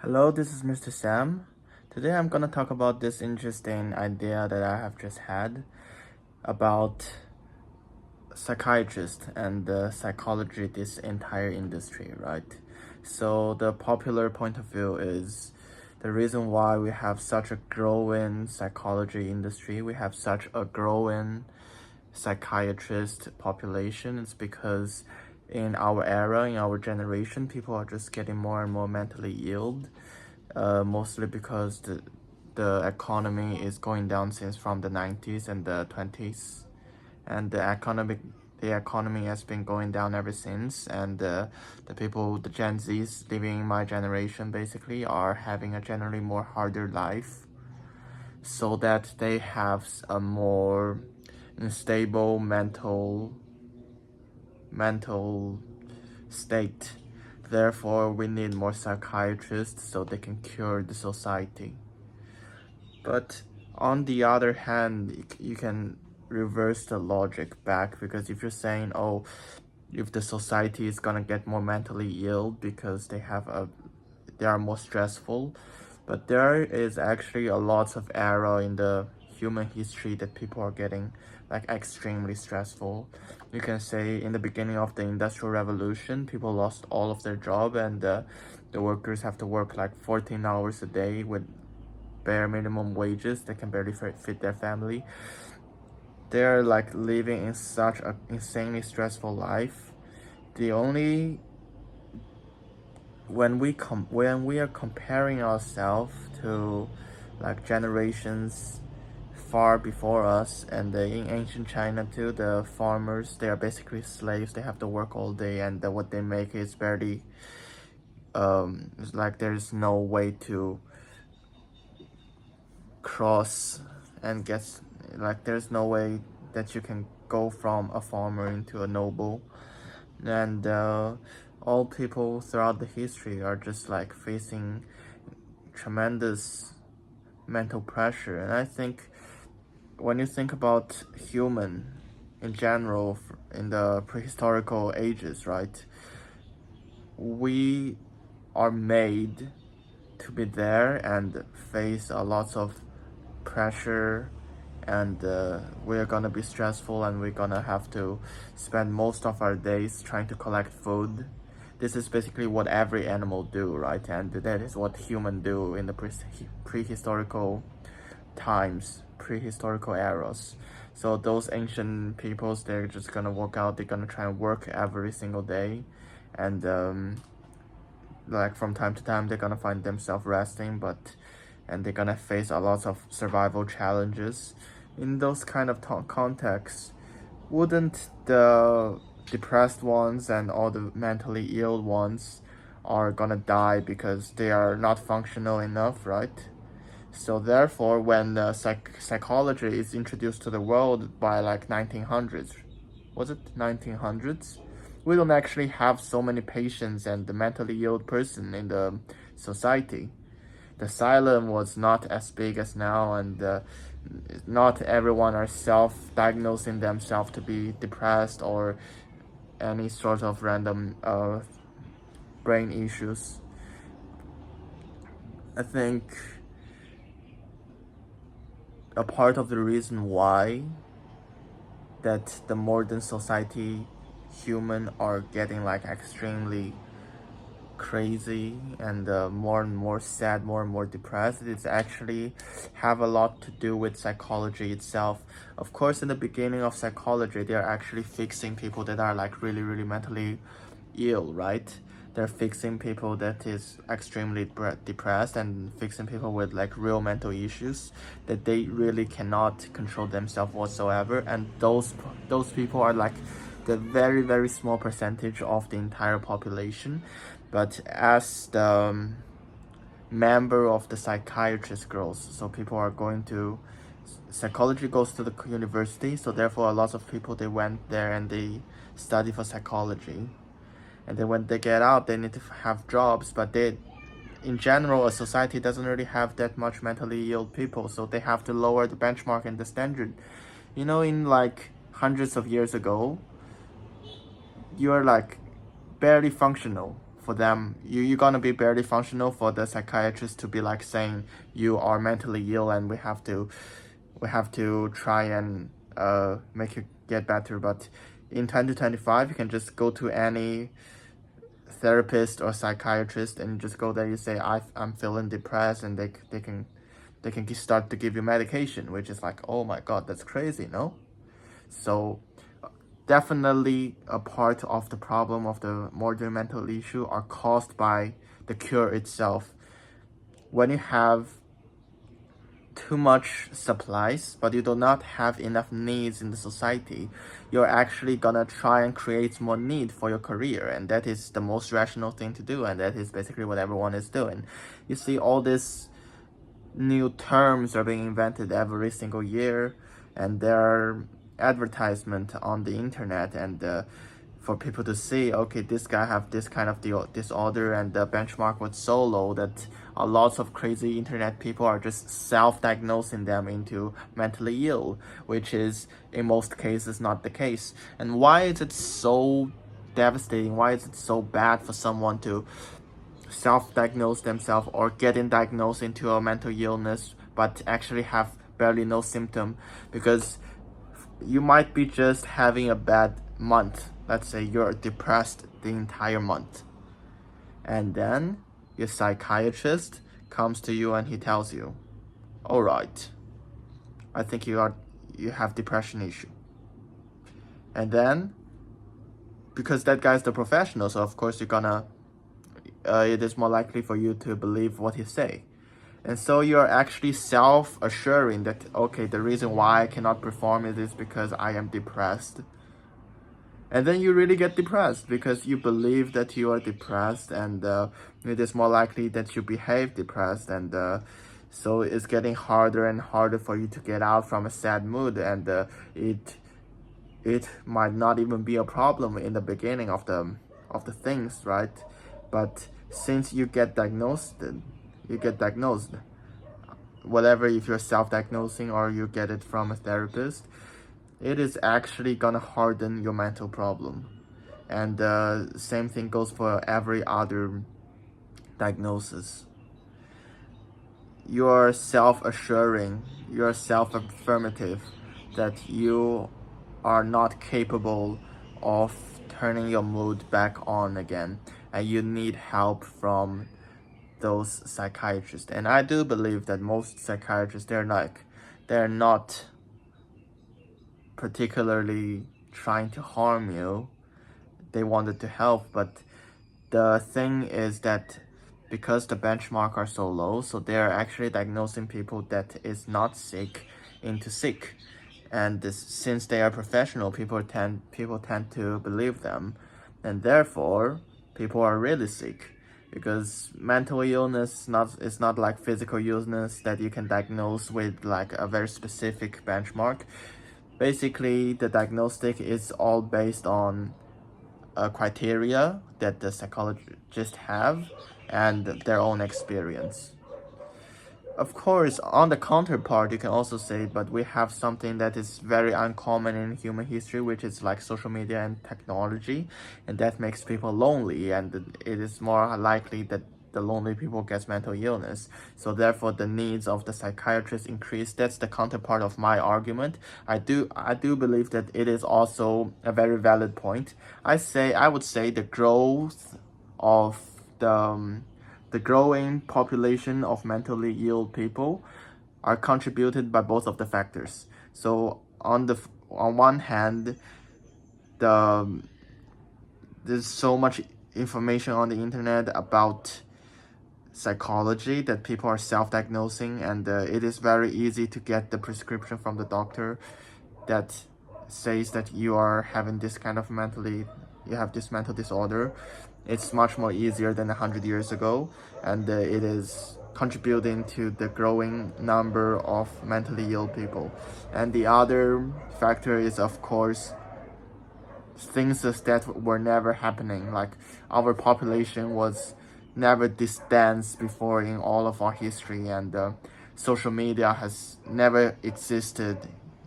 Hello, this is Mr. Sam. Today I'm gonna talk about this interesting idea that I have just had about psychiatrists and the psychology, this entire industry, right? So the popular point of view is the reason why we have such a growing psychology industry, we have such a growing psychiatrist population is because in our era, in our generation, people are just getting more and more mentally ill, mostly because the economy is going down since from the 90s and the 20s, and the economy has been going down ever since, and the people, the Gen Zs living in my generation basically are having a generally more harder life, so that they have a more unstable mental state. Therefore, we need more psychiatrists so they can cure the society. But on the other hand, you can reverse the logic back, because if you're saying, oh, if the society is gonna get more mentally ill because they are more stressful, but there is actually a lot of era in the human history that people are getting like extremely stressful. You can say in the beginning of the Industrial Revolution, people lost all of their job, and the workers have to work like 14 hours a day with bare minimum wages. They can barely fit their family. They're like living in such an insanely stressful life. The only when we are comparing ourselves to like generations far before us, and in ancient China too, the farmers, they are basically slaves. They have to work all day, and what they make is barely it's like there's no way to cross and get, like there's no way that you can go from a farmer into a noble. And all people throughout the history are just like facing tremendous mental pressure. And I think when you think about human in general in the prehistorical ages, right, we are made to be there and face a lot of pressure, and we're gonna be stressful, and we're gonna have to spend most of our days trying to collect food. This is basically what every animal do, right? And that is what human do in the prehistorical times, prehistorical eras. So those ancient peoples, they're just gonna work out, they're gonna try and work every single day, and like from time to time they're gonna find themselves resting, but and they're gonna face a lot of survival challenges. In those kind of contexts, wouldn't the depressed ones and all the mentally ill ones are gonna die because they are not functional enough, right? So therefore, when psychology is introduced to the world by like 1900s, was it 1900s? We don't actually have so many patients and the mentally ill person in the society. The asylum was not as big as now, and not everyone are self-diagnosing themselves to be depressed or any sort of random brain issues. I think a part of the reason why that the modern society human are getting like extremely crazy and more sad, more and more depressed, it's actually have a lot to do with psychology itself. Of course, in the beginning of psychology, they're actually fixing people that are like really mentally ill, right? They're fixing people that is extremely depressed, and fixing people with like real mental issues that they really cannot control themselves whatsoever. And those people are like the very small percentage of the entire population. But as the member of the psychiatrist grows, so people are going to psychology goes to the university, so therefore a lot of people, they went there and they study for psychology, and then when they get out they need to have jobs, but they, in general, a society doesn't really have that much mentally ill people, so they have to lower the benchmark and the standard. In like hundreds of years ago, you're like barely functional for them, you're gonna be barely functional for the psychiatrist to be like saying you are mentally ill and we have to try and make you get better. But in 2025, you can just go to any therapist or psychiatrist and just go there. You say I'm feeling depressed, and they can start to give you medication, which is like, oh my god, that's crazy, no? So definitely a part of the problem of the modern mental issue are caused by the cure itself. When you have too much supplies but you do not have enough needs in the society, you're actually gonna try and create more need for your career, and that is the most rational thing to do, and that is basically what everyone is doing. You see all these new terms are being invented every single year, and there are advertisement on the internet, and for people to see, okay, this guy have this kind of disorder, and the benchmark was so low that lots of crazy internet people are just self-diagnosing them into mentally ill, which is in most cases not the case. And why is it so devastating? Why is it so bad for someone to self-diagnose themselves or getting diagnosed into a mental illness but actually have barely no symptom? Because you might be just having a bad month. Let's say you're depressed the entire month, and then your psychiatrist comes to you and he tells you, all right, I think you have depression issue. And then, because that guy's the professional, so of course you're gonna it is more likely for you to believe what he say. And so you're actually self-assuring that, okay, the reason why I cannot perform is because I am depressed. And then you really get depressed because you believe that you are depressed, and it is more likely that you behave depressed, and so it's getting harder and harder for you to get out from a sad mood, and it might not even be a problem in the beginning of the things, right? But since you get diagnosed, whatever, if you're self-diagnosing or you get it from a therapist, it is actually gonna harden your mental problem. And same thing goes for every other diagnosis. You're self-assuring, you're self-affirmative that you are not capable of turning your mood back on again, and you need help from those psychiatrists. And I do believe that most psychiatrists, they're not particularly trying to harm you. They wanted to help, but the thing is that because the benchmark are so low, so they're actually diagnosing people that is not sick into sick. And since they are professional, people tend to believe them, and therefore people are really sick. Because mental illness is not like physical illness that you can diagnose with like a very specific benchmark. Basically, the diagnostic is all based on a criteria that the psychologists have and their own experience. Of course, on the counterpart, you can also say, but we have something that is very uncommon in human history, which is like social media and technology, and that makes people lonely, and it is more likely that the lonely people gets mental illness. So therefore, the needs of the psychiatrist increase. That's the counterpart of my argument. I do believe that it is also a very valid point. I would say the growth of the growing population of mentally ill people are contributed by both of the factors. So on one hand, there's so much information on the internet about psychology that people are self-diagnosing, and it is very easy to get the prescription from the doctor that says that you are having this kind of you have this mental disorder. It's much more easier than 100 years ago, and it is contributing to the growing number of mentally ill people. And the other factor is, of course, things that were never happening. Like our population was never this dense before in all of our history, and social media has never existed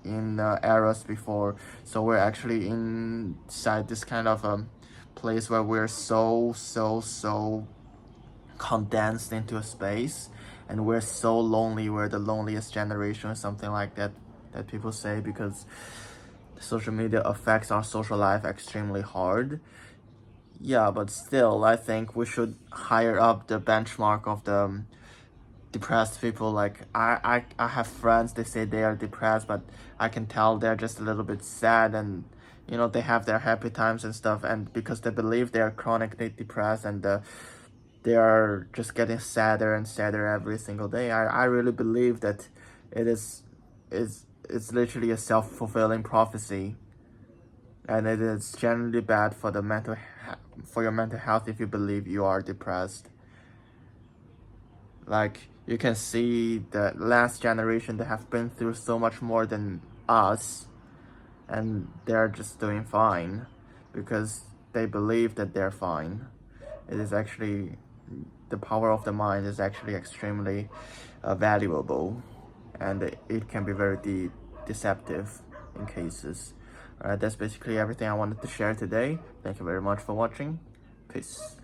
in eras before. So we're actually inside this kind of place where we're so condensed into a space, and we're so lonely. We're the loneliest generation or something like that people say, because social media affects our social life extremely hard. Yeah, but still, I think we should higher up the benchmark of the depressed people. Like I have friends, they say they are depressed, but I can tell they're just a little bit sad, and you know, they have their happy times and stuff, and because they believe they are chronically depressed, and they are just getting sadder and sadder every single day. I really believe that it is it's literally a self-fulfilling prophecy, and it is generally bad for the for your mental health if you believe you are depressed. Like, you can see the last generation that have been through so much more than us, and they're just doing fine because they believe that they're fine. It is actually, the power of the mind is actually extremely valuable, and it can be very deceptive in cases. Alright, that's basically everything I wanted to share today. Thank you very much for watching. Peace.